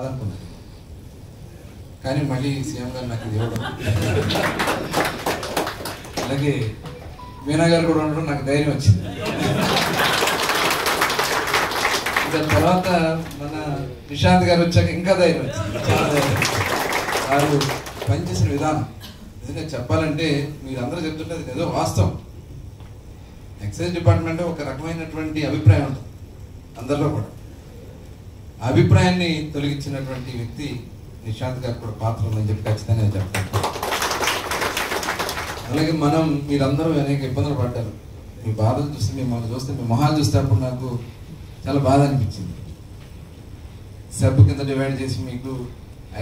కాదనుకున్నాను, కానీ మళ్ళీ సీఎం గారు నాకు ఇది ఇవ్వడం, అలాగే మీనా గారు కూడా ఉండడం నాకు ధైర్యం వచ్చింది. ఇంకా తర్వాత మన నిశాంత్ గారు వచ్చాక ఇంకా ధైర్యం వచ్చింది, చాలా ధైర్యం వచ్చింది. వారు పనిచేసిన విధానం నిజంగా చెప్పాలంటే మీరందరూ చెప్తుంటే ఏదో వాస్తవం. ఎక్సైజ్ డిపార్ట్మెంట్ ఒక రకమైనటువంటి అభిప్రాయం ఉంటుంది అందరిలో కూడా. ఆ అభిప్రాయాన్ని తొలగించినటువంటి వ్యక్తి నిశాంత్ గారు కూడా పాత్ర ఉందని చెప్పి ఖచ్చితంగా నేను చెప్తాను. అలాగే మీరందరూ అనేక ఇబ్బందులు పడ్డారు. మీ బాధలు చూస్తే, మిమ్మల్ని చూస్తే, మీ మొహాలు చూస్తే అప్పుడు నాకు చాలా బాధ అనిపించింది. సబ్బు కింద డివైడ్ చేసి మీకు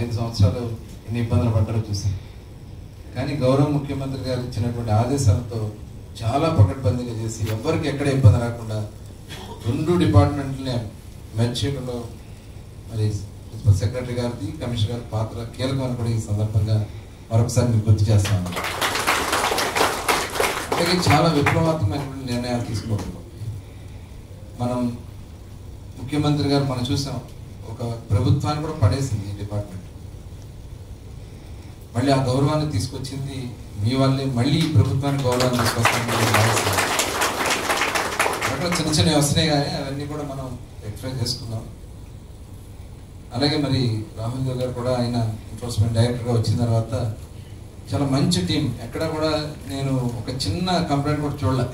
5 సంవత్సరాలు ఎన్ని ఇబ్బందులు పడ్డారో చూసి, కానీ గౌరవ ముఖ్యమంత్రి గారు ఇచ్చినటువంటి ఆదేశాలతో చాలా పకడ్బందీగా చేసి ఎవరికి ఎక్కడ ఇబ్బంది రాకుండా 2 డిపార్ట్మెంట్లనే మెర్జ్ చేయడంలో మరి ప్రిన్సిపల్ సెక్రటరీ గారిది, కమిషనర్ గారి పాత్ర కీలకమని కూడా ఈ సందర్భంగా మరొకసారి మీకు గుర్తు చేస్తాను. అలాగే చాలా విప్లవాత్మకమైనటువంటి నిర్ణయాలు తీసుకోవడం. మనం ముఖ్యమంత్రి గారు మనం చూసాం, ఒక ప్రభుత్వాన్ని కూడా పడేసింది ఈ డిపార్ట్మెంట్. మళ్ళీ ఆ గౌరవాన్ని తీసుకొచ్చింది మీ వల్లే. మళ్ళీ ఈ ప్రభుత్వానికి గౌరవాన్ని తీసుకొస్తామని అక్కడ చిన్న చిన్నవి వస్తున్నాయి, కానీ అవన్నీ కూడా మనం రెక్టిఫై చేసుకున్నాం. అలాగే మరి రాహుల్ గారు కూడా ఆయన ఎన్ఫోర్స్మెంట్ డైరెక్టర్గా వచ్చిన తర్వాత చాలా మంచి టీం, ఎక్కడ కూడా నేను ఒక చిన్న కంప్లైంట్ కూడా చూడలే,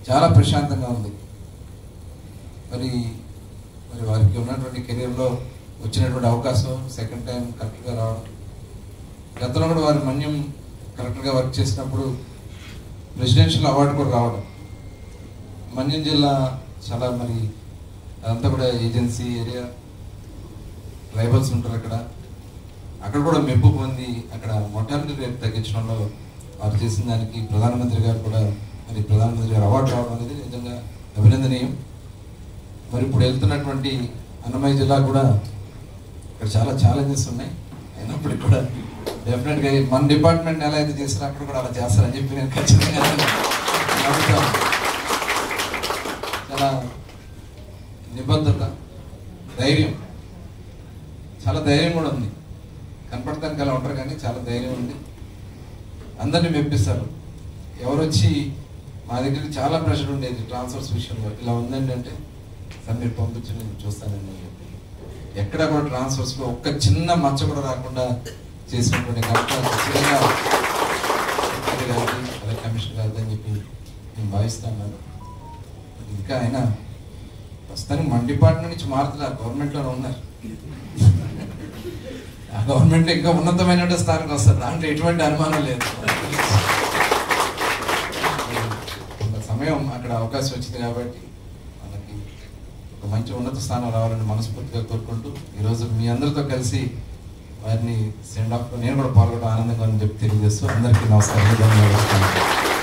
చాలా ప్రశాంతంగా ఉంది. మరి వారికి ఉన్నటువంటి కెరీర్లో వచ్చినటువంటి అవకాశం సెకండ్ టైం కలెక్టర్గా రావడం, గతంలో కూడా వారి మన్యం కలెక్టర్గా వర్క్ చేసినప్పుడు ప్రెసిడెన్షియల్ అవార్డు కూడా రావడం. మన్యం జిల్లా చాలా మరి అదంతా కూడా ఏజెన్సీ ఏరియా, ట్రైబల్స్ ఉంటారు అక్కడ కూడా మెప్పు పొంది అక్కడ మొటాలిటీ రేట్ తగ్గించడంలో వారు చేసిన దానికి ప్రధానమంత్రి గారు కూడా ప్రధానమంత్రి గారు అవార్డు రావడం అనేది నిజంగా అభినందనీయం. మరి ఇప్పుడు వెళ్తున్నటువంటి అన్నమయ్య జిల్లా కూడా ఇక్కడ చాలా ఛాలెంజెస్ ఉన్నాయి, అయినప్పటికీ కూడా డెఫినెట్గా మన డిపార్ట్మెంట్ ఎలా అయితే చేసినా అక్కడ కూడా అలా చేస్తారని చెప్పి నేను ఖచ్చితంగా నమ్ముతాను. చాలా నిబద్ధత, ధైర్యం, చాలా ధైర్యం కూడా ఉంది. కనపడటానికి అలా ఉంటారు కానీ చాలా ధైర్యం ఉంది. అందరినీ మెప్పిస్తారు. ఎవరు వచ్చి మా దగ్గరికి చాలా ప్రెషర్ ఉండేది ట్రాన్స్ఫర్స్ విషయంలో, ఇలా ఉందండి అంటే సార్ మీరు పంపించి నేను చూస్తానండి అని చెప్పి ఎక్కడ కూడా ట్రాన్స్ఫర్స్లో ఒక్క చిన్న మచ్చ కూడా రాకుండా చేసినటువంటి ఖచ్చితంగా అలాగే కమిషనర్ గారిది అని చెప్పి నేను భావిస్తాను. ఇంకా ఆయన ప్రస్తుతానికి మన డిపార్ట్మెంట్ నుంచి మారుతున్నారు, గవర్నమెంట్లోనే ఉన్నారు. ఆ గవర్నమెంట్ ఇంకా ఉన్నతమైన స్థానానికి వస్తారు, దాంట్లో ఎటువంటి అనుమానం లేదు. కొంత సమయం అక్కడ అవకాశం వచ్చింది కాబట్టి మనకి ఒక మంచి ఉన్నత స్థానం రావాలని మనస్ఫూర్తిగా కోరుకుంటూ ఈరోజు మీ అందరితో కలిసి వారిని సెండ్ ఆఫ్ నేను కూడా పాల్గొనడం ఆనందంగా అని చెప్పి తెలియజేస్తూ అందరికీ నమస్కారం, ధన్యవాదాలు.